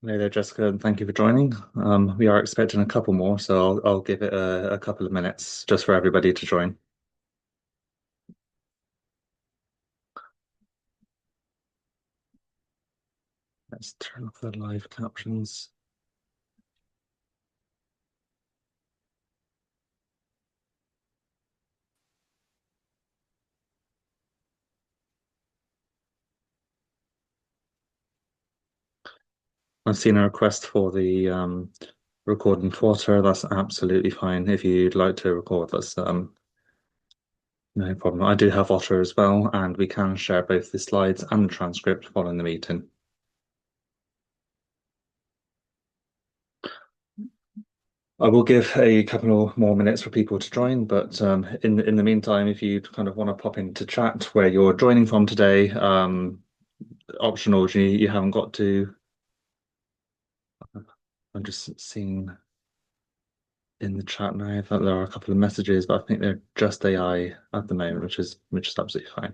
Hey there, Jessica, and thank you for joining. We are expecting a couple more, so I'll give it a couple of minutes just for everybody to join. Let's turn off the live captions. I've seen a request for the recording footer. That's absolutely fine. If you'd like to record, that's no problem. I do have Otter as well, and we can share both the slides and the transcript following the meeting. I will give a couple more minutes for people to join, but in the meantime, if you kind of want to pop into chat where you're joining from today, optional. You haven't got to. I'm just seeing in the chat now that there are a couple of messages, but I think they're just AI at the moment, which is absolutely fine.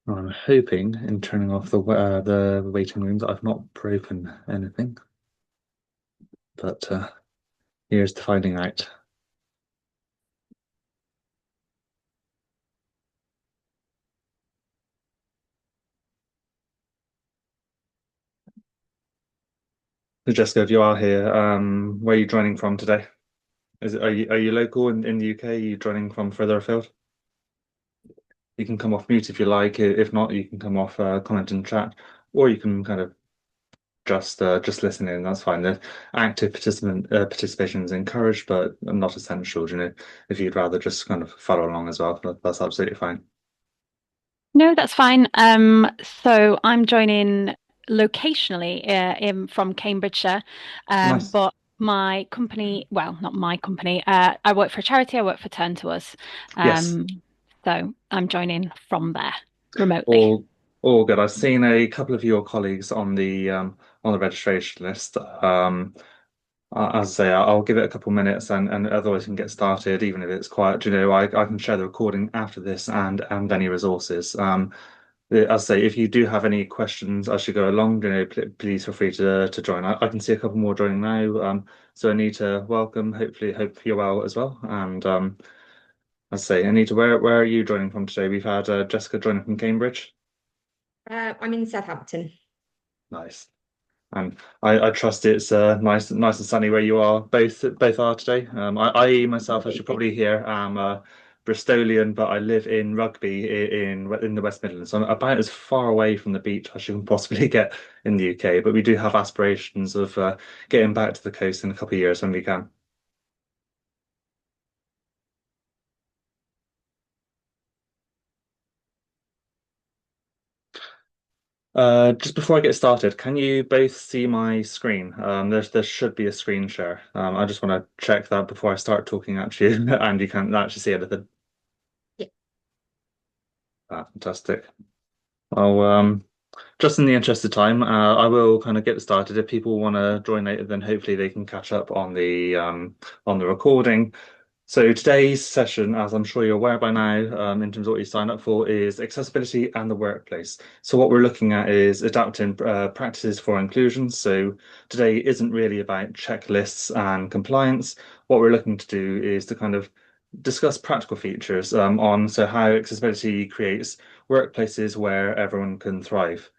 I'm hoping in turning off the waiting rooms that I've not broken anything, but here's to finding out. So Jessica, if you are here, where are you joining from today? Are you local in the UK? Are you joining from further afield? You can come off mute if you like. If not, you can come off comment in chat, or you can kind of just listen in. That's fine. The active participation is encouraged, but not essential. If you'd rather just kind of follow along as well, that's absolutely fine. No, that's fine. So I'm joining locationally from Cambridgeshire, Nice. but my company, well, not my company. I work for a charity. I work for Turn to Us. Yes. Um, so I'm joining from there remotely. All all good. I've seen a couple of your colleagues on the registration list. As I say, I'll give it a couple minutes and otherwise we can get started, even if it's quiet. I can share the recording after this and any resources. As I say, if you do have any questions as you go along, please feel free to join. I can see a couple more joining now. So Anita, welcome. Hope you're well as well. And as I say, Anita, where are you joining from today? We've had Jessica joining from Cambridge. I'm in Southampton. Nice. And I trust it's nice and sunny where you are. Both are today. I myself, as you probably hear, am Bristolian, but I live in Rugby in the West Midlands. So I'm about as far away from the beach as you can possibly get in the UK. But we do have aspirations of getting back to the coast in a couple of years when we can. Just before I get started, can you both see my screen? There should be a screen share. I just want to check that before I start talking at you, and you can't actually see anything. Yeah. Fantastic. Well, just in the interest of time, I will kind of get started. If people want to join later, then hopefully they can catch up on the recording. So today's session, as I'm sure you're aware by now, in terms of what you signed up for, is accessibility and the workplace. So what we're looking at is adapting practices for inclusion. So today isn't really about checklists and compliance. What we're looking to do is to kind of discuss practical features on so how accessibility creates workplaces where everyone can thrive.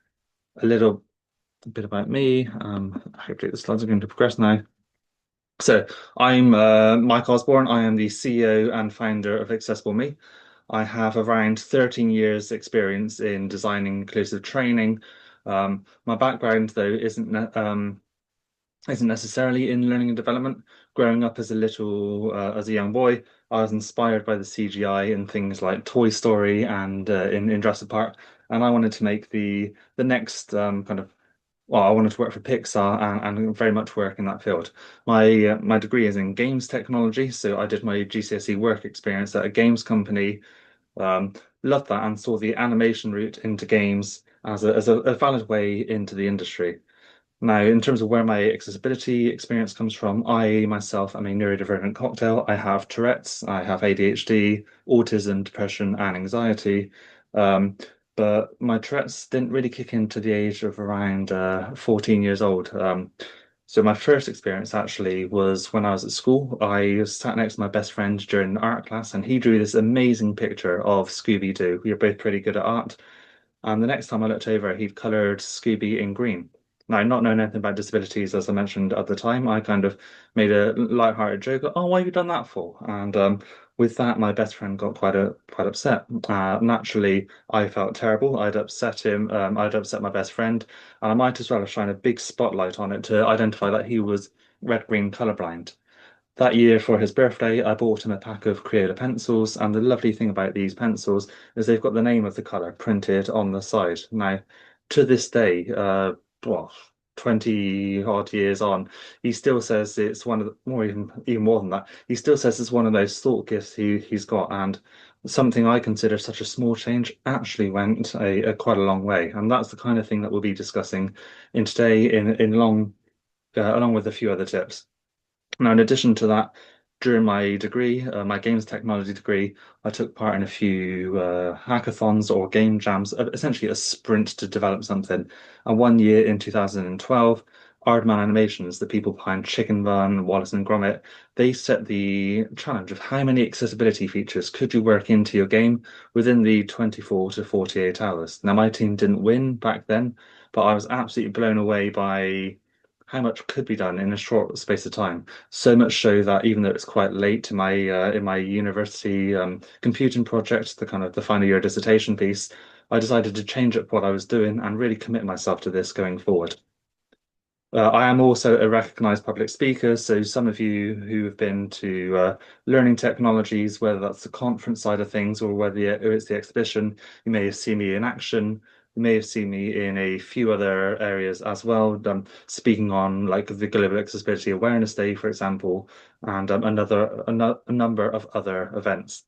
A little bit about me. Hopefully the slides are going to progress now. So I'm Mike Osborne. I am the CEO and founder of Accessible Me. I have around 13 years experience in designing inclusive training. My background, though, isn't necessarily in learning and development. Growing up as a young boy, I was inspired by the CGI in things like Toy Story and in Jurassic Park, and I wanted to make the next kind of I wanted to work for Pixar and very much work in that field. My degree is in games technology, so I did my GCSE work experience at a games company. Um, Loved that and saw the animation route into games as a valid way into the industry. Now, in terms of where my accessibility experience comes from, I myself am a neurodivergent cocktail. I have Tourette's, I have ADHD, autism, depression, and anxiety. Um, but my Tourette's didn't really kick in to the age of around 14 years old. So my first experience actually was when I was at school. I sat next to my best friend during art class, and he drew this amazing picture of Scooby-Doo. We were both pretty good at art. And the next time I looked over, he'd coloured Scooby in green. Now, not knowing anything about disabilities, as I mentioned at the time, I kind of made a light-hearted joke. Oh, why have you done that for? And with that, my best friend got quite upset. Naturally, I felt terrible. I'd upset him. I'd upset my best friend, and I might as well have shined a big spotlight on it to identify that he was red-green colourblind. That year for his birthday, I bought him a pack of Crayola pencils, and the lovely thing about these pencils is they've got the name of the color printed on the side. Now, to this day, well, 20 odd years on, he still says it's one of the, more even more than that. He still says it's one of those thought gifts he's got, and something I consider such a small change actually went a quite a long way. And that's the kind of thing that we'll be discussing in today in long along with a few other tips. Now, in addition to that, during my degree, my games technology degree, I took part in a few hackathons or game jams, essentially a sprint to develop something. And one year in 2012, Aardman Animations, the people behind Chicken Run, Wallace and Gromit, they set the challenge of how many accessibility features could you work into your game within the 24 to 48 hours. Now, my team didn't win back then, but I was absolutely blown away by how much could be done in a short space of time. So much so that even though it's quite late in my university computing project, the kind of the final year dissertation piece, I decided to change up what I was doing and really commit myself to this going forward. I am also a recognized public speaker, so some of you who have been to learning technologies, whether that's the conference side of things or whether it's the exhibition, you may have seen me in action. You may have seen me in a few other areas as well, speaking on like the Global Accessibility Awareness Day, for example, and a number of other events.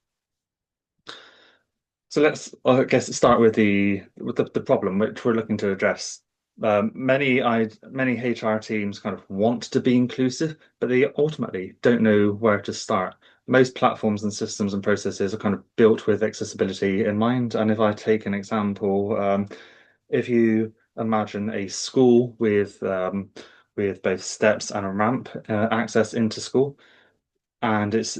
So let's, I guess, start with the problem which we're looking to address. Many HR teams kind of want to be inclusive, but they ultimately don't know where to start. Most platforms and systems and processes are kind of built with accessibility in mind. And if I take an example, if you imagine a school with both steps and a ramp access into school, and it's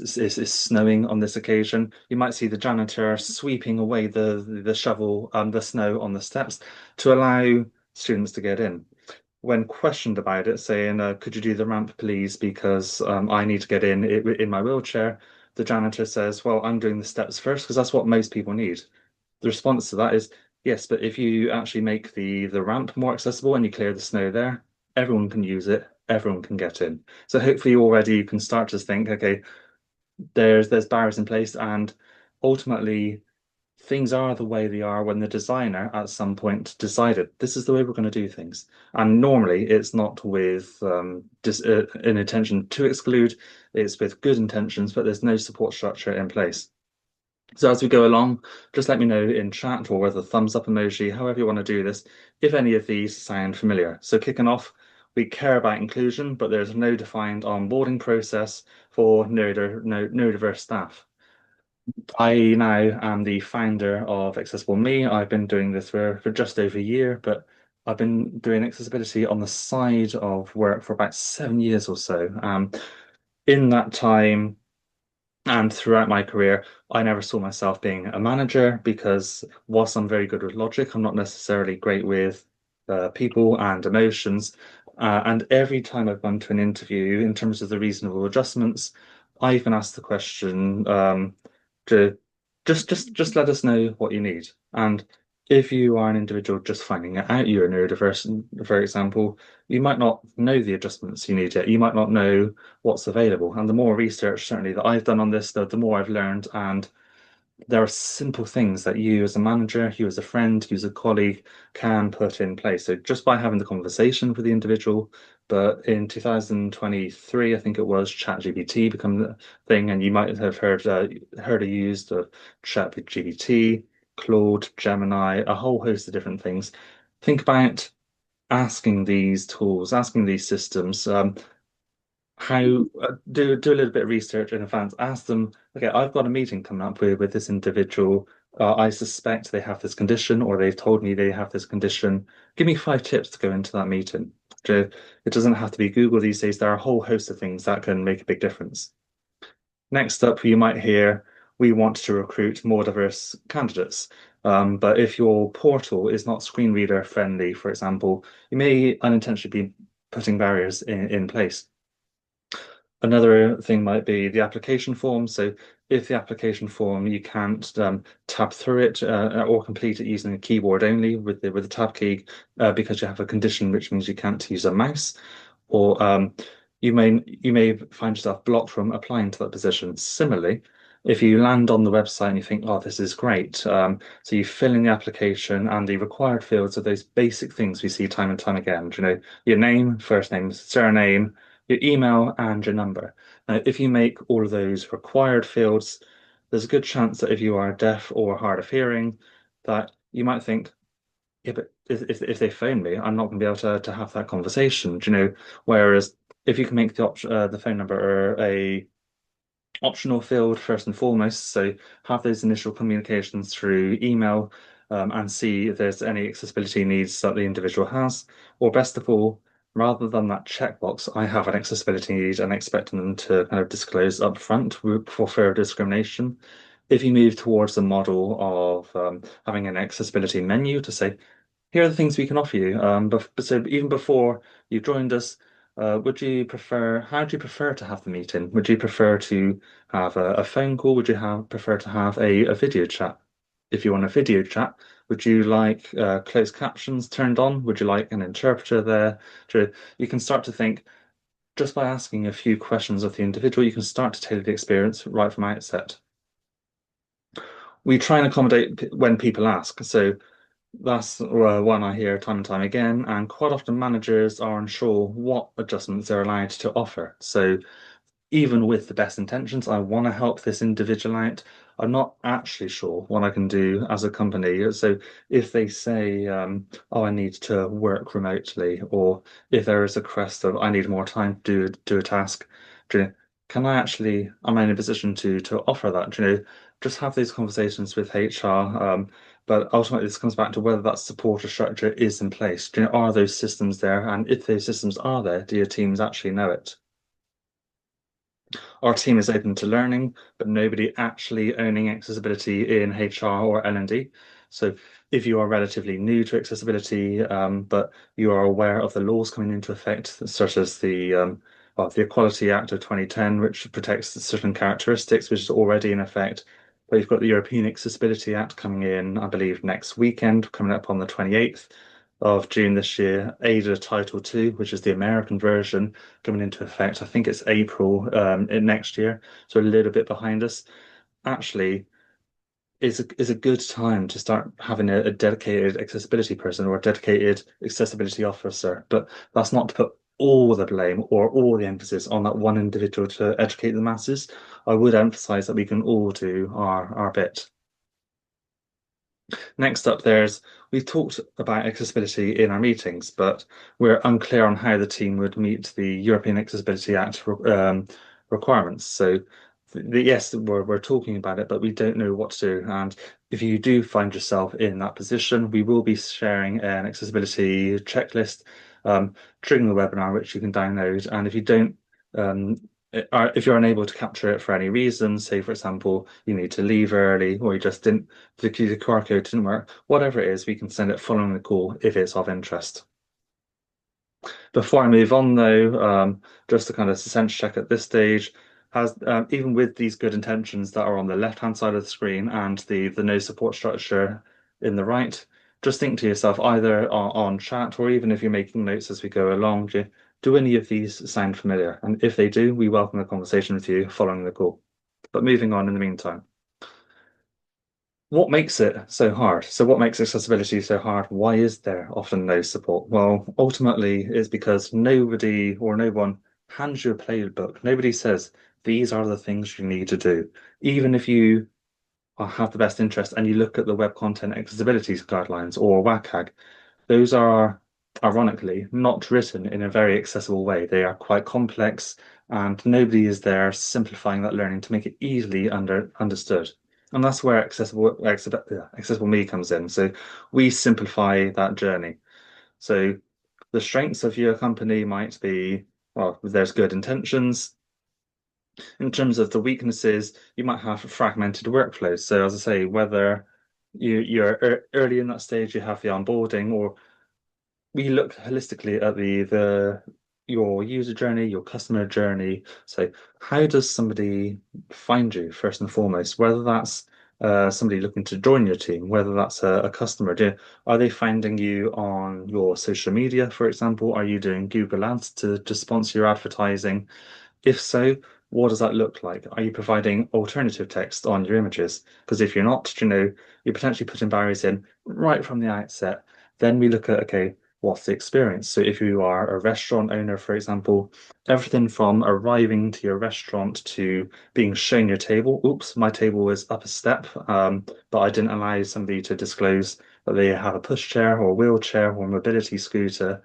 snowing on this occasion. You might see the janitor sweeping away the shovel the snow on the steps to allow students to get in. When questioned about it, saying, "Could you do the ramp, please? Because I need to get in my wheelchair." The janitor says, "Well, I'm doing the steps first because that's what most people need." The response to that is, "Yes, but if you actually make the ramp more accessible and you clear the snow there, everyone can use it, everyone can get in." So hopefully already you can start to think, okay, there's barriers in place, and ultimately things are the way they are when the designer at some point decided this is the way we're going to do things. And normally it's not with just an intention to exclude, it's with good intentions, but there's no support structure in place. So as we go along, just let me know in chat or with a thumbs up emoji, however you want to do this, if any of these sound familiar. So kicking off, we care about inclusion, but there's no defined onboarding process for neurodiverse staff. I now am the founder of Accessible Me. I've been doing this for just over a year, but I've been doing accessibility on the side of work for about 7 years or so. In that time, and throughout my career, I never saw myself being a manager because whilst I'm very good with logic, I'm not necessarily great with people and emotions. And every time I've gone to an interview, in terms of the reasonable adjustments, I even asked the question to just let us know what you need. And if you are an individual just finding out you're neurodiverse, for example, you might not know the adjustments you need yet. You might not know what's available. And the more research, certainly, that I've done on this, the more I've learned. And there are simple things that you as a manager, you as a friend, you as a colleague can put in place. So just by having the conversation with the individual, but in 2023, I think it was ChatGPT become the thing, and you might have heard or used of ChatGPT, Claude, Gemini, a whole host of different things. Think about asking these tools, asking these systems, how do a little bit of research in advance. Ask them, okay, I've got a meeting coming up with this individual. I suspect they have this condition, or they've told me they have this condition. Give me 5 tips to go into that meeting. It doesn't have to be Google these days. There are a whole host of things that can make a big difference. Next up, you might hear, we want to recruit more diverse candidates. But if your portal is not screen reader friendly, for example, you may unintentionally be putting barriers in place. Another thing might be the application form. So if the application form you can't tab through it or complete it using a keyboard only with the tab key because you have a condition which means you can't use a mouse, or you may find yourself blocked from applying to that position. Similarly, if you land on the website and you think, oh, this is great, so you fill in the application and the required fields are those basic things we see time and time again. You know, your name, first name, surname, your email, and your number. Now, if you make all of those required fields, there's a good chance that if you are deaf or hard of hearing, that you might think, yeah, but if they phone me, I'm not going to be able to have that conversation, do you know? Whereas if you can make the option, the phone number a optional field first and foremost, so have those initial communications through email and see if there's any accessibility needs that the individual has, or best of all, rather than that checkbox, I have an accessibility need and expecting them to kind of disclose up front for fear of discrimination. If you move towards the model of having an accessibility menu to say, here are the things we can offer you. But so even before you joined us, how do you prefer to have the meeting? Would you prefer to have a phone call? Would you prefer to have a video chat? If you want a video chat, would you like closed captions turned on? Would you like an interpreter there? You can start to think just by asking a few questions of the individual, you can start to tailor the experience right from outset. We try and accommodate when people ask. So that's one I hear time and time again, and quite often managers are unsure what adjustments they're allowed to offer. So even with the best intentions, I want to help this individual out. I'm not actually sure what I can do as a company. So if they say, "Oh, I need to work remotely," or if there is a request of, "I need more time to do a task," do you know, am I in a position to offer that? Do you know, just have these conversations with HR. But ultimately, this comes back to whether that support or structure is in place. Do you know, are those systems there? And if those systems are there, do your teams actually know it? Our team is open to learning, but nobody actually owning accessibility in HR or L&D. So if you are relatively new to accessibility, but you are aware of the laws coming into effect, such as the Equality Act of 2010, which protects certain characteristics, which is already in effect. But you've got the European Accessibility Act coming in, I believe, next weekend, coming up on the 28th of June this year, Ada Title 2, which is the American version, coming into effect. I think it's April in next year, so a little bit behind us. Actually, is a good time to start having a dedicated accessibility person or a dedicated accessibility officer. But that's not to put all the blame or all the emphasis on that one individual to educate the masses. I would emphasize that we can all do our bit. Next up, we've talked about accessibility in our meetings, but we're unclear on how the team would meet the European Accessibility Act requirements. So, yes, we're talking about it, but we don't know what to do. And if you do find yourself in that position, we will be sharing an accessibility checklist during the webinar, which you can download. And if you don't, if you're unable to capture it for any reason, say for example, you need to leave early or you just didn't, the QR code didn't work, whatever it is, we can send it following the call if it's of interest. Before I move on though, just to kind of sense check at this stage, has even with these good intentions that are on the left-hand side of the screen and the no support structure in the right, just think to yourself either on chat or even if you're making notes as we go along, do any of these sound familiar? And if they do, we welcome a conversation with you following the call. But moving on in the meantime. What makes it so hard? So what makes accessibility so hard? Why is there often no support? Well, ultimately it's because nobody or no one hands you a playbook. Nobody says, these are the things you need to do. Even if you have the best interest and you look at the Web Content Accessibility Guidelines or WCAG, those are ironically, not written in a very accessible way. They are quite complex, and nobody is there simplifying that learning to make it easily understood. And that's where accessible me comes in. So we simplify that journey. So the strengths of your company might be, well, there's good intentions. In terms of the weaknesses, you might have fragmented workflows. So as I say, whether you're early in that stage, you have the onboarding, or we look holistically at the your user journey, your customer journey. So how does somebody find you first and foremost? Whether that's somebody looking to join your team, whether that's a customer, are they finding you on your social media, for example? Are you doing Google Ads to sponsor your advertising? If so, what does that look like? Are you providing alternative text on your images? Because if you're not, you're potentially putting barriers in right from the outset. Then we look at, okay, what's the experience? So if you are a restaurant owner, for example, everything from arriving to your restaurant to being shown your table. Oops, my table was up a step, but I didn't allow somebody to disclose that they have a pushchair or wheelchair or mobility scooter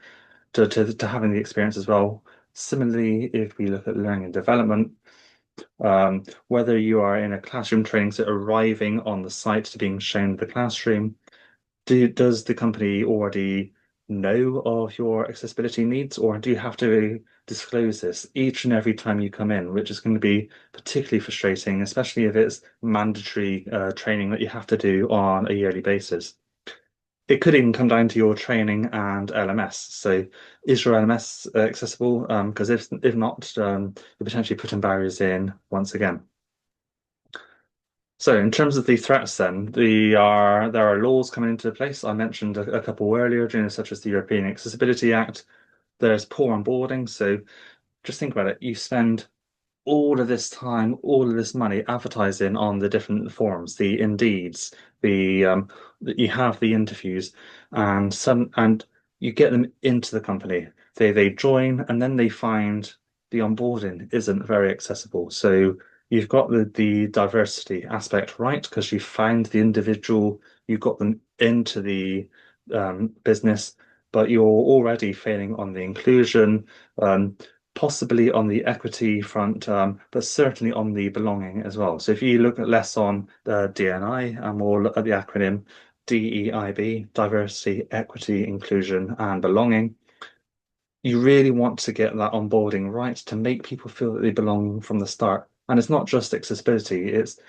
to having the experience as well. Similarly, if we look at learning and development, whether you are in a classroom training, so arriving on the site to being shown the classroom, does the company already know of your accessibility needs, or do you have to disclose this each and every time you come in, which is going to be particularly frustrating, especially if it's mandatory training that you have to do on a yearly basis? It could even come down to your training and LMS. So, is your LMS accessible? Because if not, you're potentially putting barriers in once again. So, in terms of the threats, then there are laws coming into place. I mentioned a couple earlier, such as the European Accessibility Act. There's poor onboarding. So, just think about it. You spend all of this time, all of this money advertising on the different forums, the Indeeds, you have the interviews, and you get them into the company. They join, and then they find the onboarding isn't very accessible. So you've got the diversity aspect right because you found the individual, you got them into the business, but you're already failing on the inclusion. Possibly on the equity front, but certainly on the belonging as well. So if you look at less on the DNI and more look at the acronym DEIB, diversity, equity, inclusion, and belonging, you really want to get that onboarding right to make people feel that they belong from the start. And it's not just accessibility, it's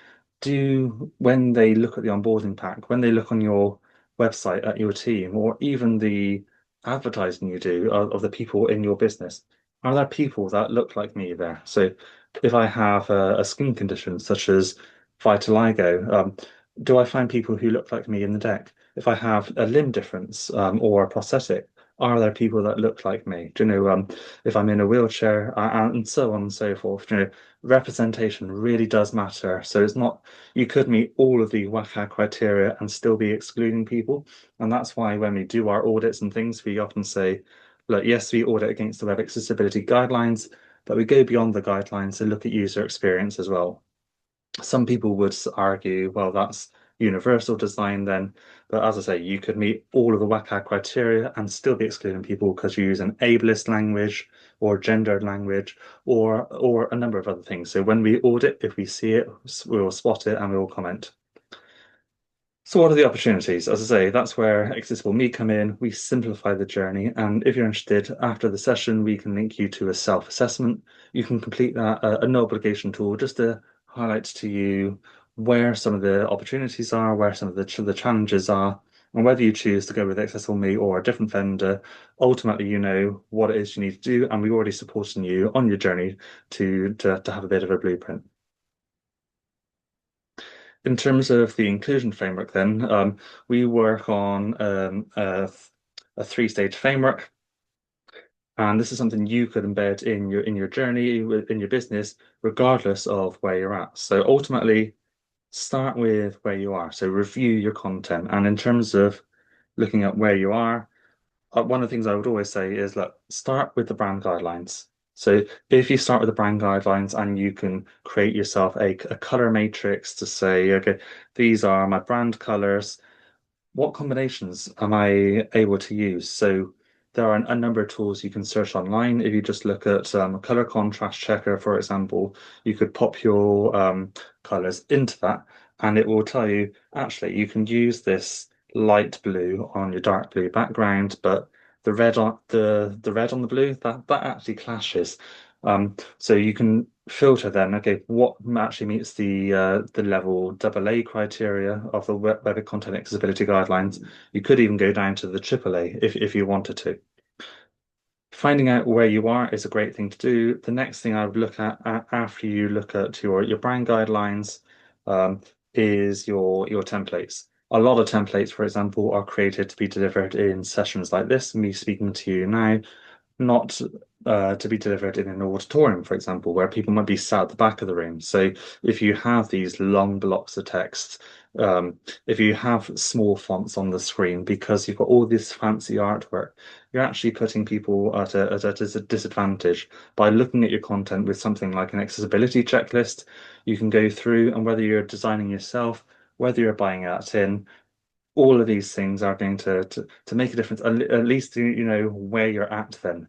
when they look at the onboarding pack, when they look on your website at your team, or even the advertising you do of the people in your business, are there people that look like me there? So if I have a skin condition such as vitiligo, do I find people who look like me in the deck? If I have a limb difference or a prosthetic, are there people that look like me? If I'm in a wheelchair and so on and so forth, representation really does matter. So it's not, you could meet all of the WCAG criteria and still be excluding people. And that's why when we do our audits and things, we often say, look, yes, we audit against the web accessibility guidelines, but we go beyond the guidelines and look at user experience as well. Some people would argue, well, that's universal design then. But as I say, you could meet all of the WCAG criteria and still be excluding people because you use an ableist language or gendered language or a number of other things. So when we audit, if we see it, we will spot it and we will comment. So what are the opportunities? As I say, that's where Accessible Me come in. We simplify the journey. And if you're interested, after the session, we can link you to a self-assessment. You can complete that, a no obligation tool, just to highlight to you where some of the opportunities are, where some of the challenges are, and whether you choose to go with Accessible Me or a different vendor. Ultimately, you know what it is you need to do, and we're already supporting you on your journey to have a bit of a blueprint. In terms of the inclusion framework, then we work on a three-stage framework, and this is something you could embed in your journey in your business, regardless of where you're at. So ultimately, start with where you are. So review your content, and in terms of looking at where you are, one of the things I would always say is, look, start with the brand guidelines. So if you start with the brand guidelines and you can create yourself a color matrix to say, okay, these are my brand colors, what combinations am I able to use? So there are a number of tools you can search online. If you just look at a color contrast checker, for example, you could pop your colors into that, and it will tell you actually you can use this light blue on your dark blue background, but the red on the blue that actually clashes. So you can filter then, okay, what actually meets the level AA criteria of the Web Content Accessibility Guidelines. You could even go down to the AAA if you wanted to. Finding out where you are is a great thing to do. The next thing I would look at after you look at your brand guidelines um, is your templates. A lot of templates, for example, are created to be delivered in sessions like this, me speaking to you now, not to be delivered in an auditorium, for example, where people might be sat at the back of the room. So if you have these long blocks of text, if you have small fonts on the screen because you've got all this fancy artwork, you're actually putting people at a disadvantage. By looking at your content with something like an accessibility checklist, you can go through, and whether you're designing yourself, whether you're buying out in, all of these things are going to make a difference. At least you know where you're at then.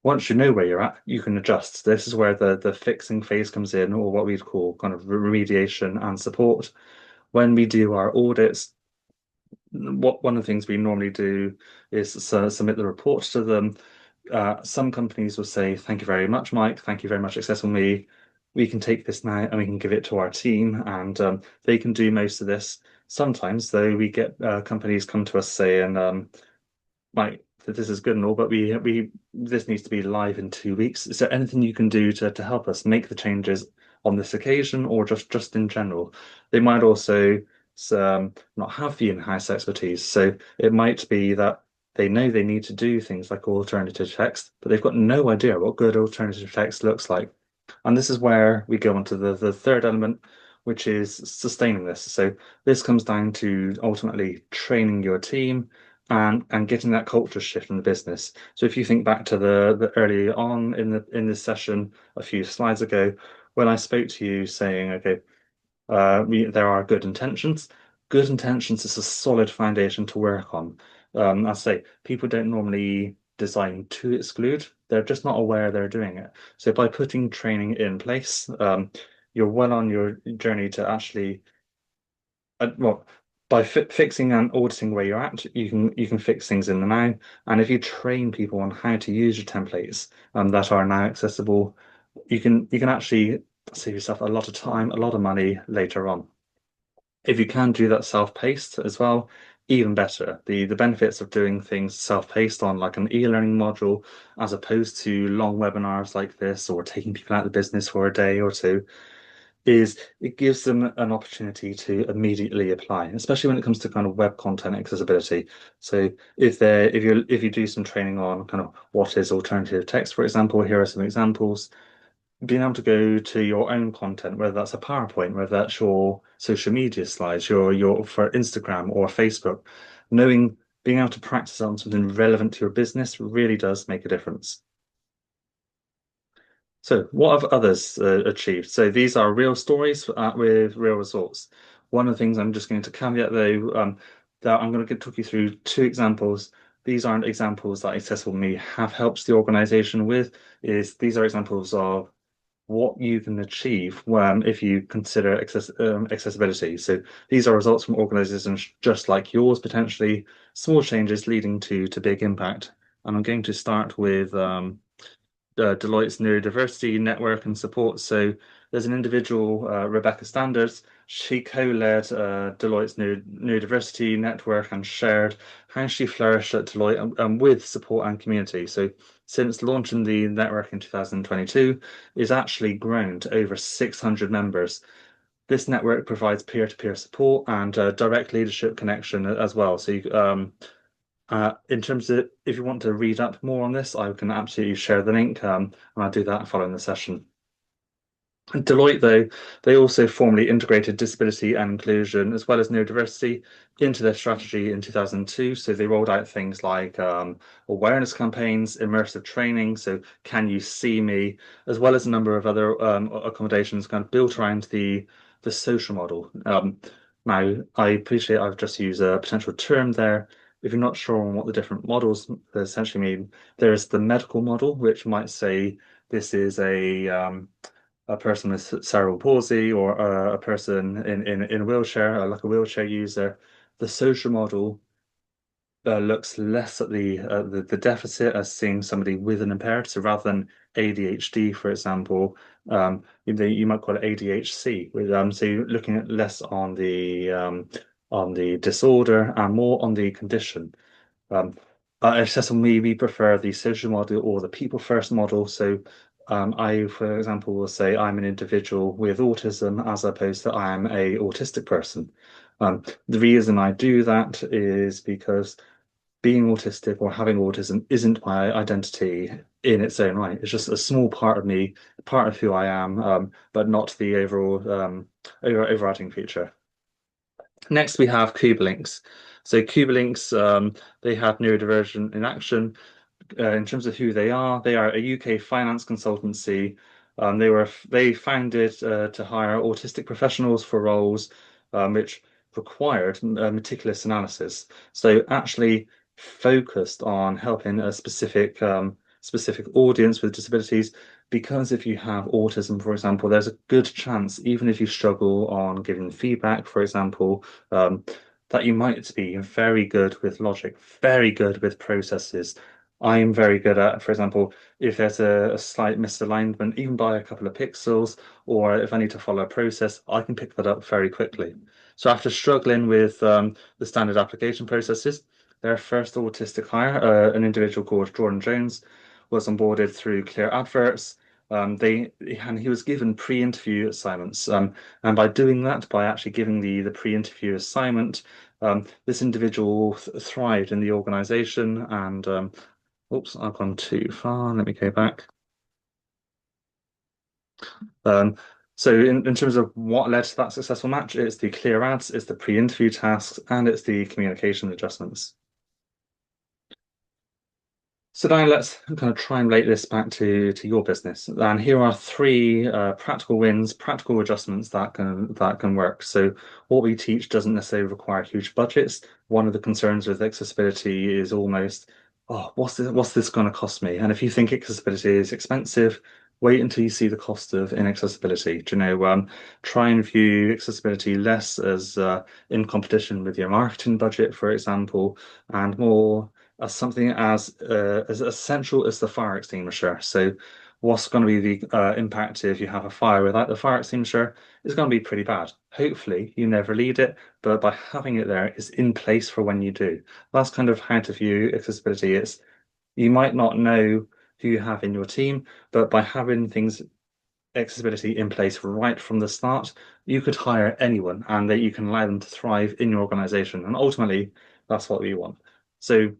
Once you know where you're at, you can adjust. This is where the fixing phase comes in, or what we'd call kind of remediation and support. When we do our audits, one of the things we normally do is submit the report to them. Some companies will say, "Thank you very much, Mike. Thank you very much, Accessible Me. We can take this now and we can give it to our team, and they can do most of this." Sometimes, though, we get companies come to us saying, "Mike, this is good and all, but we this needs to be live in 2 weeks. Is there anything you can do to help us make the changes on this occasion, or just in general?" They might also not have the in-house expertise, so it might be that they know they need to do things like alternative text, but they've got no idea what good alternative text looks like. And this is where we go on to the third element, which is sustaining this. So this comes down to ultimately training your team and getting that culture shift in the business. So if you think back to the early on in this session a few slides ago, when I spoke to you saying, okay, there are good intentions. Good intentions is a solid foundation to work on. I say people don't normally design to exclude. They're just not aware they're doing it. So by putting training in place, you're well on your journey to actually, well, by fixing and auditing where you're at, you can fix things in the now. And if you train people on how to use your templates that are now accessible, you can actually save yourself a lot of time, a lot of money later on. If you can do that self-paced as well, even better. The benefits of doing things self-paced on like an e-learning module, as opposed to long webinars like this or taking people out of the business for a day or two, is it gives them an opportunity to immediately apply, especially when it comes to kind of web content accessibility. So if you do some training on kind of what is alternative text, for example, here are some examples. Being able to go to your own content, whether that's a PowerPoint, whether that's your social media slides, your for Instagram or Facebook, knowing being able to practice on something relevant to your business really does make a difference. So, what have others achieved? So, these are real stories with real results. One of the things I'm just going to caveat, though, that I'm going to talk you through two examples. These aren't examples that Accessible Me have helped the organization with. These are examples of what you can achieve if you consider accessibility. So, these are results from organizations just like yours, potentially small changes leading to big impact. And I'm going to start with Deloitte's Neurodiversity Network and Support. So there's an individual, Rebecca Standards. She co-led Deloitte's Neurodiversity Network and shared how she flourished at Deloitte with support and community. So since launching the network in 2022, it's actually grown to over 600 members. This network provides peer-to-peer support and direct leadership connection as well. So in terms of if you want to read up more on this, I can absolutely share the link, and I'll do that following the session. Deloitte, though, they also formally integrated disability and inclusion as well as neurodiversity into their strategy in 2002. So they rolled out things like awareness campaigns, immersive training, so Can You See Me, as well as a number of other accommodations kind of built around the social model. Now, I appreciate I've just used a potential term there. if you're not sure on what the different models essentially mean, there's the medical model, which might say this is a person with cerebral palsy or a person in a wheelchair, like a wheelchair user. The social model looks less at the deficit as seeing somebody with an impairment. So rather than ADHD, for example, you might call it ADHC. So you're looking at less on the disorder and more on the condition. Um, Accessible, we prefer the social model or the people first model. So I, for example, will say I'm an individual with autism as opposed to I am a autistic person. The reason I do that is because being autistic or having autism isn't my identity in its own right. It's just a small part of me, part of who I am, but not the overall overarching feature. Next, we have Kubelinks. So Kubelinks, they have neurodivergent in action. In terms of who they are a UK finance consultancy. They founded to hire autistic professionals for roles which required meticulous analysis. So actually focused on helping a specific audience with disabilities. Because if you have autism, for example, there's a good chance, even if you struggle on giving feedback, for example, that you might be very good with logic, very good with processes. I'm very good at, for example, if there's a slight misalignment, even by a couple of pixels, or if I need to follow a process, I can pick that up very quickly. So after struggling with the standard application processes, their first autistic hire, an individual called Jordan Jones, was onboarded through Clear Adverts. And he was given pre-interview assignments, and by doing that, by actually giving the pre-interview assignment, this individual thrived in the organization and oops, I've gone too far. Let me go back. Um, so in terms of what led to that successful match, it's the clear ads, it's the pre-interview tasks, and it's the communication adjustments. So now let's kind of try and relate this back to your business. And here are three practical wins, practical adjustments that can work. So what we teach doesn't necessarily require huge budgets. One of the concerns with accessibility is almost, oh, what's this going to cost me? And if you think accessibility is expensive, wait until you see the cost of inaccessibility. Do you know, try and view accessibility less as in competition with your marketing budget, for example, and more as something as essential as the fire extinguisher. So, what's going to be the impact if you have a fire without the fire extinguisher is going to be pretty bad. Hopefully, you never need it, but by having it there, it's in place for when you do. That's kind of how to view accessibility. It's you might not know who you have in your team, but by having things accessibility in place right from the start, you could hire anyone and that you can allow them to thrive in your organization. And ultimately, that's what we want. So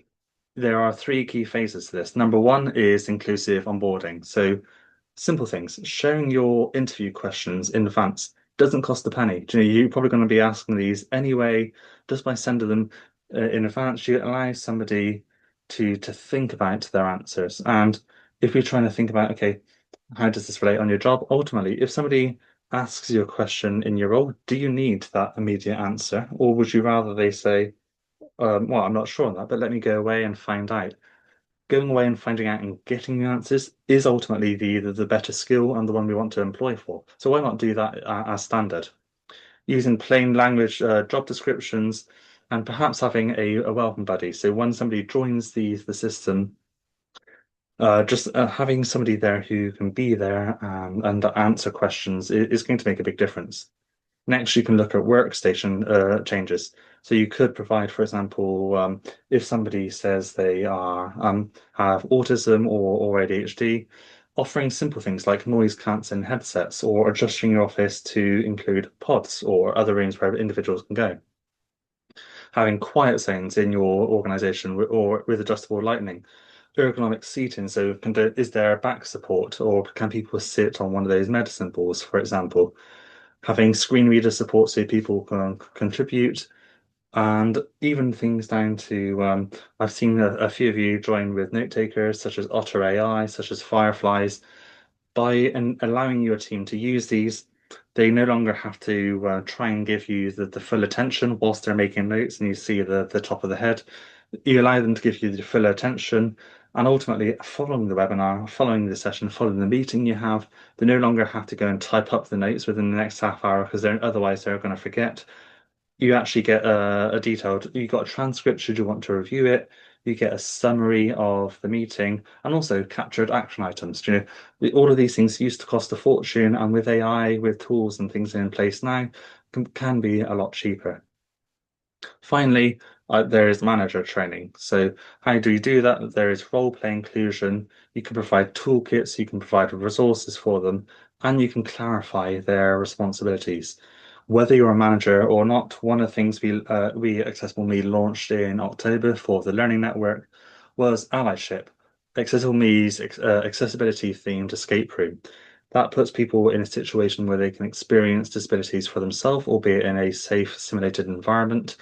there are three key phases to this. Number one is inclusive onboarding. So simple things, sharing your interview questions in advance doesn't cost a penny. Do you know, you're probably going to be asking these anyway. Just by sending them in advance, you allow somebody to think about their answers. And if you're trying to think about, okay, how does this relate on your job? Ultimately, if somebody asks you a question in your role, do you need that immediate answer? Or would you rather they say, well, I'm not sure on that, but let me go away and find out. Going away and finding out and getting the answers is ultimately the better skill and the one we want to employ for. So why not do that as standard? Using plain language job descriptions and perhaps having a welcome buddy. So when somebody joins the system, just having somebody there who can be there and answer questions is going to make a big difference. Next, you can look at workstation changes. So you could provide, for example, if somebody says they have autism or ADHD, offering simple things like noise cancelling headsets or adjusting your office to include pods or other rooms where individuals can go. Having quiet zones in your organization or with adjustable lighting, ergonomic seating. So is there back support or can people sit on one of those medicine balls, for example? Having screen reader support so people can contribute, and even things down to I've seen a few of you join with note takers such as Otter AI, such as Fireflies. By allowing your team to use these, they no longer have to try and give you the full attention whilst they're making notes and you see the top of the head. You allow them to give you the full attention, and ultimately, following the webinar, following the session, following the meeting you have, they no longer have to go and type up the notes within the next half hour because otherwise they're going to forget. You actually get you got a transcript should you want to review it. You get a summary of the meeting and also captured action items. All of these things used to cost a fortune, and with AI, with tools and things in place now, can be a lot cheaper. Finally, there is manager training. So how do you do that? There is role play inclusion. You can provide toolkits, you can provide resources for them, and you can clarify their responsibilities. Whether you're a manager or not, one of the things we Accessible Me launched in October for the Learning Network was allyship. Accessible Me's accessibility themed escape room. That puts people in a situation where they can experience disabilities for themselves, albeit in a safe, simulated environment.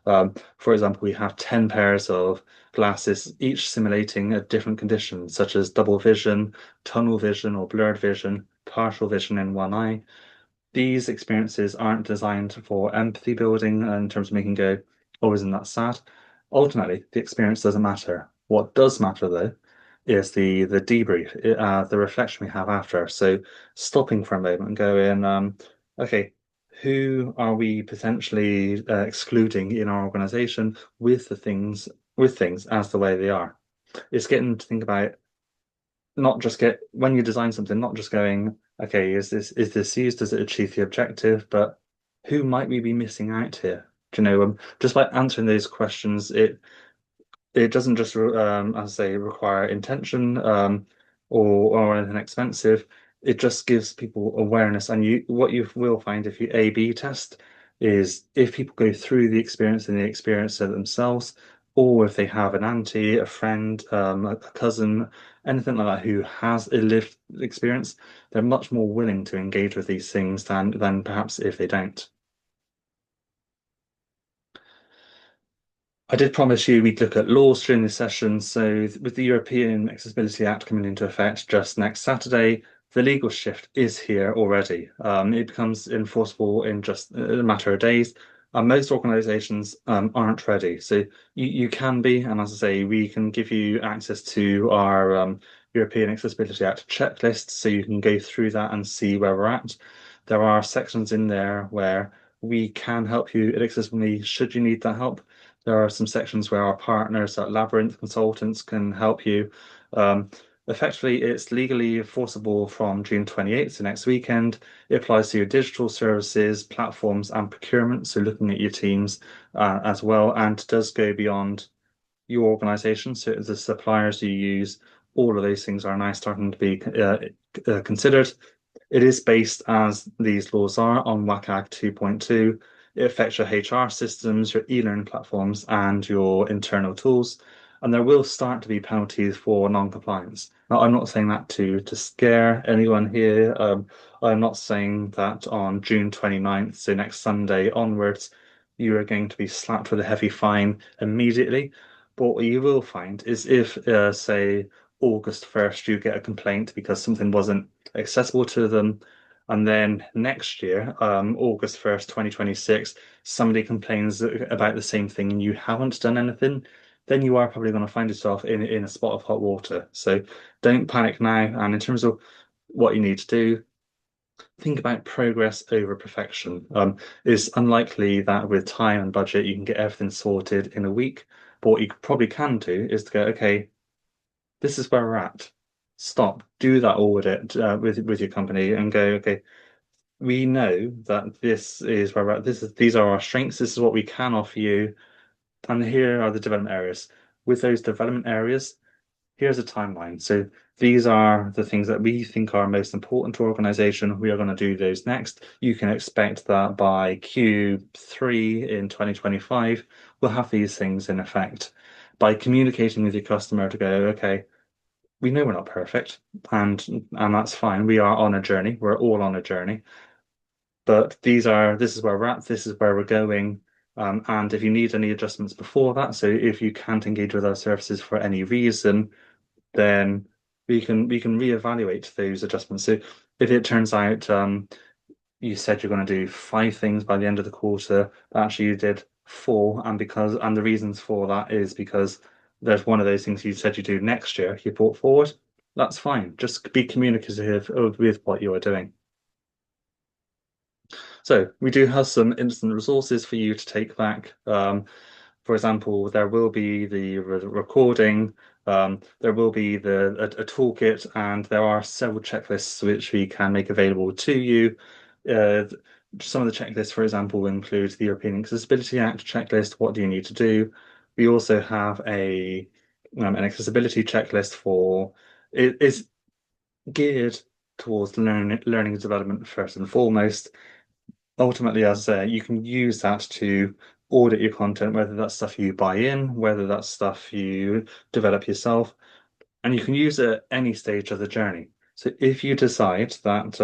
For example, we have 10 pairs of glasses, each simulating a different condition, such as double vision, tunnel vision, or blurred vision, partial vision in one eye. These experiences aren't designed for empathy building in terms of making go, oh, isn't that sad? Ultimately, the experience doesn't matter. What does matter, though, is the debrief, the reflection we have after. So stopping for a moment and going, okay, who are we potentially excluding in our organization with things as the way they are? It's getting to think about not just get when you design something, not just going, okay, is this used? Does it achieve the objective? But who might we be missing out here? Just by answering those questions, it doesn't just as I say require intention or anything expensive. It just gives people awareness, and you will find if you A/B test is if people go through the experience and they experience it themselves, or if they have an auntie, a friend, a cousin, anything like that who has a lived experience, they're much more willing to engage with these things than perhaps if they don't. I did promise you we'd look at laws during this session. So, with the European Accessibility Act coming into effect just next Saturday, the legal shift is here already. It becomes enforceable in just a matter of days. And most organisations aren't ready. So, you can be, and as I say, we can give you access to our European Accessibility Act checklist so you can go through that and see where we're at. There are sections in there where we can help you accessibly should you need that help. There are some sections where our partners at Labyrinth Consultants can help you. Um, Effectively, it's legally enforceable from June 28th, so next weekend. It applies to your digital services, platforms, and procurement, so looking at your teams as well, and does go beyond your organization. So the suppliers you use, all of those things are now starting to be considered. It is based, as these laws are, on WCAG 2.2. It affects your HR systems, your e-learning platforms, and your internal tools. And there will start to be penalties for non-compliance. Now, I'm not saying that to scare anyone here. I'm not saying that on June 29th, so next Sunday onwards, you are going to be slapped with a heavy fine immediately. But what you will find is if, say, August 1st, you get a complaint because something wasn't accessible to them. And then next year, August 1st, 2026, somebody complains about the same thing and you haven't done anything, then you are probably going to find yourself in a spot of hot water. So don't panic now. And in terms of what you need to do, think about progress over perfection. It's unlikely that with time and budget, you can get everything sorted in a week. But what you probably can do is to go, okay, this is where we're at. Stop, do that audit with your company and go, okay, we know that this is where we're at. These are our strengths. This is what we can offer you. And here are the development areas. With those development areas, here's a timeline. So these are the things that we think are most important to our organization. We are going to do those next. You can expect that by Q3 in 2025, we'll have these things in effect. By communicating with your customer to go, okay, we know we're not perfect, and that's fine. We are on a journey. We're all on a journey. But this is where we're at, this is where we're going. And if you need any adjustments before that, so if you can't engage with our services for any reason, then we can reevaluate those adjustments. So if it turns out you said you're going to do 5 things by the end of the quarter, but actually you did full, and the reasons for that is because there's one of those things you said you do next year, you brought forward. That's fine. Just be communicative with what you are doing. So we do have some instant resources for you to take back. For example, there will be the recording, there will be a toolkit, and there are several checklists which we can make available to you. Uh, some of the checklists, for example, include the European Accessibility Act checklist. What do you need to do? We also have an accessibility checklist for it is geared towards learning and development first and foremost. Ultimately, as I say, you can use that to audit your content, whether that's stuff you buy in, whether that's stuff you develop yourself, and you can use it at any stage of the journey. So if you decide that,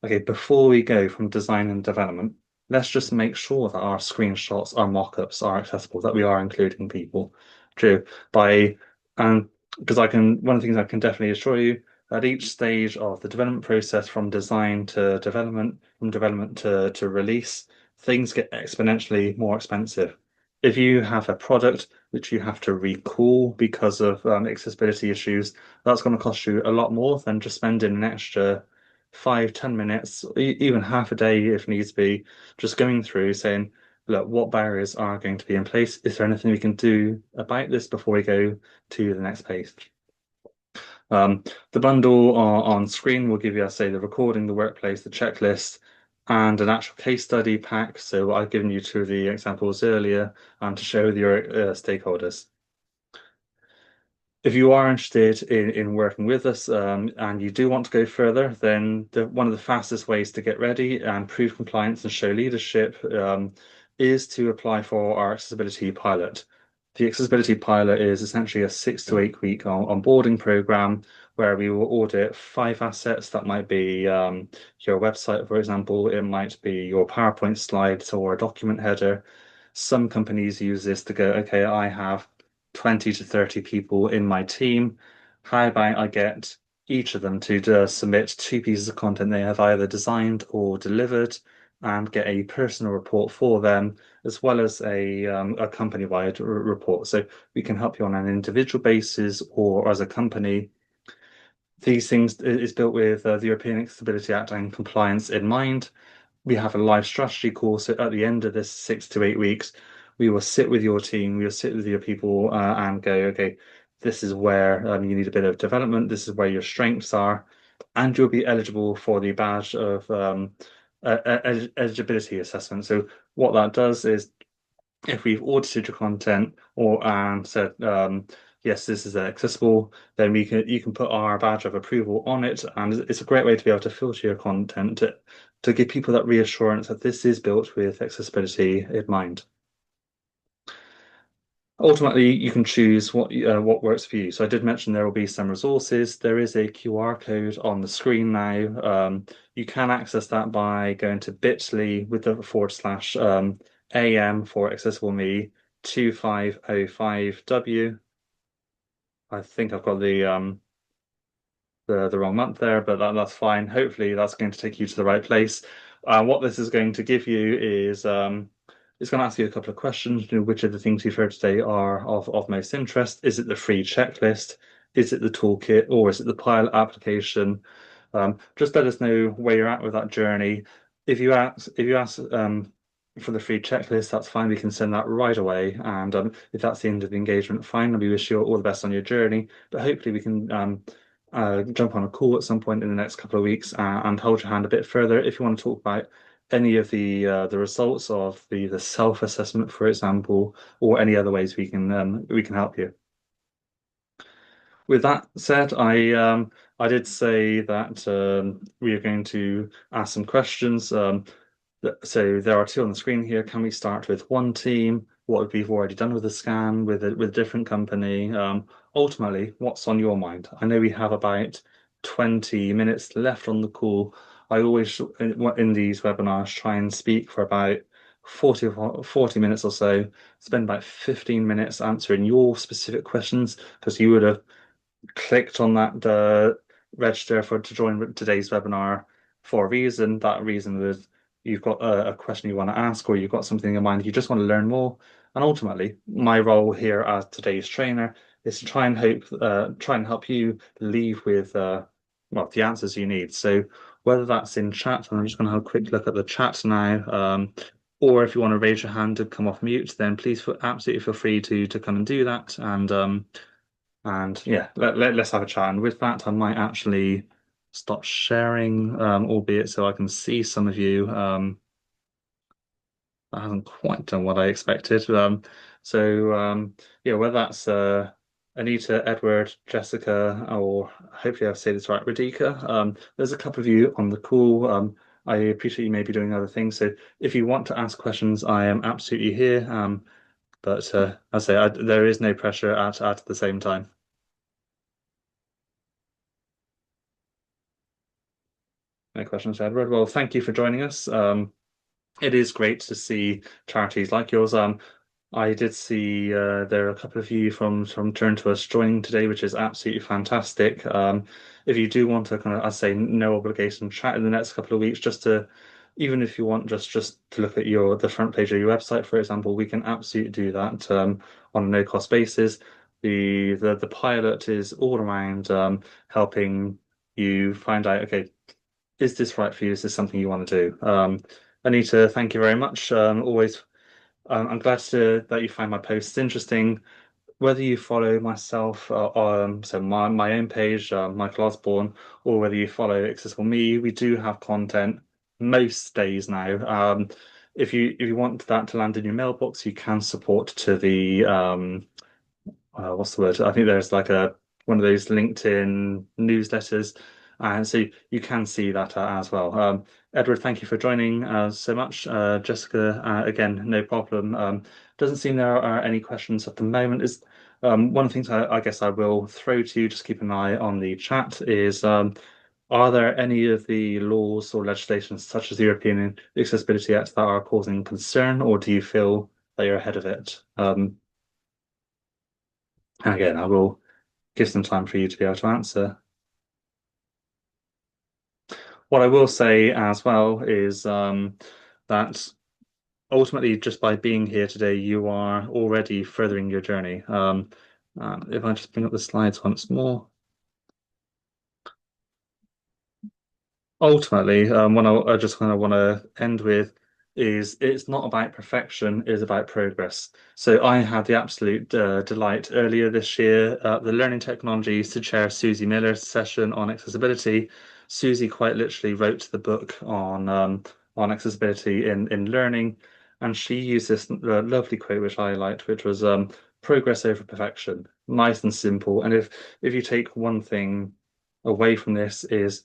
okay, before we go from design and development, let's just make sure that our screenshots, our mock-ups are accessible, that we are including people. True. And because one of the things I can definitely assure you, at each stage of the development process, from design to development, from development to release, things get exponentially more expensive. If you have a product which you have to recall because of accessibility issues, that's going to cost you a lot more than just spending an extra 5, 10 minutes, even half a day if needs be, just going through saying, look, what barriers are going to be in place? Is there anything we can do about this before we go to the next page? The bundle on screen will give you, I say, the recording, the workplace, the checklist, and an actual case study pack. So I've given you two of the examples earlier to share with your stakeholders. If you are interested in working with us and you do want to go further, then one of the fastest ways to get ready and prove compliance and show leadership is to apply for our accessibility pilot. The accessibility pilot is essentially a 6 to 8 week onboarding program where we will audit 5 assets. That might be your website, for example. It might be your PowerPoint slides or a document header. Some companies use this to go, okay, I have 20 to 30 people in my team. How about I get each of them to submit 2 pieces of content they have either designed or delivered and get a personal report for them, as well as a company-wide report. So we can help you on an individual basis or as a company. These things is built with the European Accessibility Act and compliance in mind. We have a live strategy call. So at the end of this 6 to 8 weeks, we will sit with your team, we will sit with your people and go, okay, this is where you need a bit of development. This is where your strengths are, and you'll be eligible for the badge of eligibility assessment. So what that does is if we've audited your content or and said yes, this is accessible, then you can put our badge of approval on it, and it's a great way to be able to filter your content to give people that reassurance that this is built with accessibility in mind. Ultimately, you can choose what works for you. So I did mention there will be some resources. There is a QR code on the screen now. You can access that by going to bit.ly with the / AM for accessible me 2505W. I think I've got the wrong month there, but that's fine. Hopefully that's going to take you to the right place. What this is going to give you is it's going to ask you a couple of questions. Which of the things you've heard today are of most interest? Is it the free checklist? Is it the toolkit, or is it the pilot application? Just let us know where you're at with that journey. If you ask for the free checklist, that's fine. We can send that right away. And if that's the end of the engagement, fine. And we wish you all the best on your journey. But hopefully we can jump on a call at some point in the next couple of weeks and hold your hand a bit further if you want to talk about any of the results of the self-assessment, for example, or any other ways we can help you. With that said, I did say that we are going to ask some questions. So there are two on the screen here. Can we start with one team? What we've already done with the scan with a different company? Ultimately, what's on your mind? I know we have about 20 minutes left on the call. I always, in these webinars, try and speak for about 40 minutes or so, spend about 15 minutes answering your specific questions because you would have clicked on that register to join today's webinar for a reason. That reason was you've got a question you want to ask, or you've got something in mind, you just want to learn more. And ultimately, my role here as today's trainer is to try and help you leave with well, the answers you need. So whether that's in chat, and I'm just going to have a quick look at the chat now, or if you want to raise your hand and come off mute, then please absolutely feel free to come and do that. And yeah, let's have a chat. And with that, I might actually stop sharing, albeit so I can see some of you. I haven't quite done what I expected. Yeah, whether that's Anita, Edward, Jessica, or hopefully I say this right, Radhika. There's a couple of you on the call. I appreciate you may be doing other things. So if you want to ask questions, I am absolutely here. But I say there is no pressure at the same time. No questions, Edward. Well, thank you for joining us. It is great to see charities like yours. I did see there are a couple of you from Turn to Us joining today, which is absolutely fantastic. If you do want to kind of, I say, no obligation chat in the next couple of weeks, just to, even if you want just to look at the front page of your website, for example, we can absolutely do that on a no cost basis. The pilot is all around helping you find out, okay, is this right for you? Is this something you want to do? Anita, thank you very much. Always, I'm glad that you find my posts interesting. Whether you follow myself, so my own page, Michael Osborne, or whether you follow Accessible Me, we do have content most days now. If you want that to land in your mailbox, you can support to the what's the word? I think there's like a one of those LinkedIn newsletters, and so you can see that as well. Edward, thank you for joining so much. Jessica, again, no problem. Doesn't seem there are any questions at the moment. Is one of the things I guess I will throw to you, just keep an eye on the chat, is are there any of the laws or legislations, such as the European Accessibility Act, that are causing concern, or do you feel that you're ahead of it? And again, I will give some time for you to be able to answer. What I will say as well is that ultimately, just by being here today, you are already furthering your journey. If I just bring up the slides once more. Ultimately, what I just kind of want to end with is it's not about perfection, it's about progress. So I had the absolute delight earlier this year at the Learning Technologies to chair Susie Miller's session on accessibility. Susie quite literally wrote the book on accessibility in learning, and she used this lovely quote which I liked, which was progress over perfection, nice and simple. And if you take one thing away from this is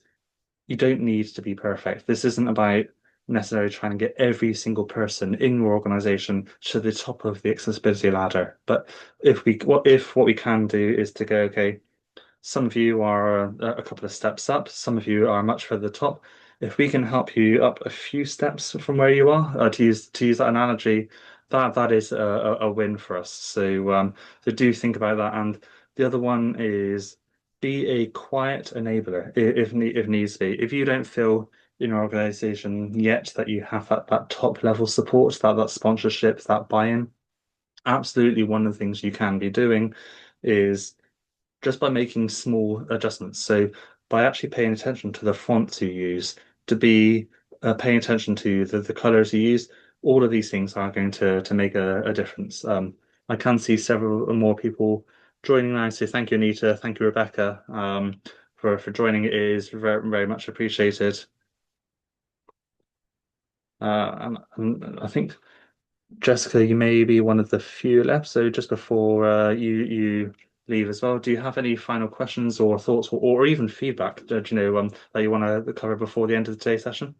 you don't need to be perfect. This isn't about necessarily trying to get every single person in your organization to the top of the accessibility ladder. But if what we can do is to go, okay, some of you are a couple of steps up, some of you are much further top. If we can help you up a few steps from where you are, to use that analogy, that is a win for us. So do think about that. And the other one is be a quiet enabler if needs be. If you don't feel in your organization yet that you have that top level support, that sponsorship, that buy-in, absolutely one of the things you can be doing is just by making small adjustments. So by actually paying attention to the fonts you use, to be paying attention to the colors you use, all of these things are going to make a difference. I can see several more people joining now. So thank you, Anita. Thank you, Rebecca, for joining. It is very, very much appreciated. And I think Jessica, you may be one of the few left. So just before you leave as well, do you have any final questions or thoughts or even feedback that that you want to cover before the end of today's session?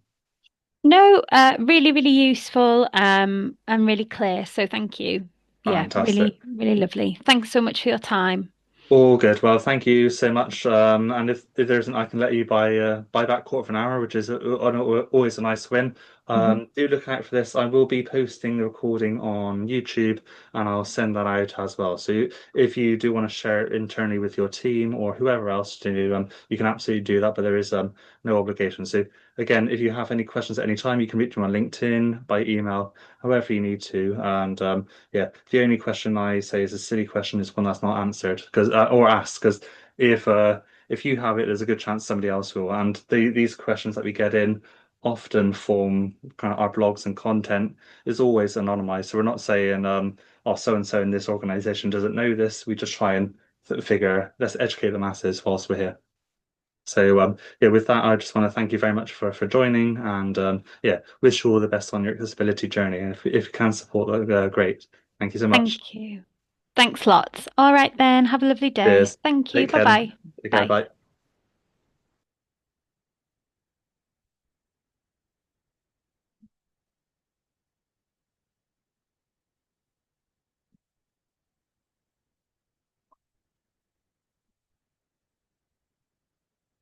No, really, really useful, and really clear. So thank you. Yeah, Fantastic. really, really lovely. Thanks so much for your time. All good. Well, thank you so much. And if there isn't, I can let you buy back quarter of an hour, which is always a nice win. Do look out for this. I will be posting the recording on YouTube and I'll send that out as well. So if you do want to share it internally with your team or whoever else to do, you can absolutely do that, but there is no obligation. So again, if you have any questions at any time, you can reach me on LinkedIn, by email, however you need to. And yeah, the only question I say is a silly question is one that's not answered because or asked because if you have it, there's a good chance somebody else will. And these questions that we get in often form kind of our blogs and content is always anonymized. So we're not saying, oh, so and so in this organization doesn't know this. We just try and figure, let's educate the masses whilst we're here. So yeah, with that, I just want to thank you very much for joining and yeah, wish you all the best on your accessibility journey. And if you can support that, great. Thank you so much. Thank you. Thanks lots. All right then. Have a lovely day. Cheers. Thank you. Take care. Bye-bye. Take care. Bye. Bye.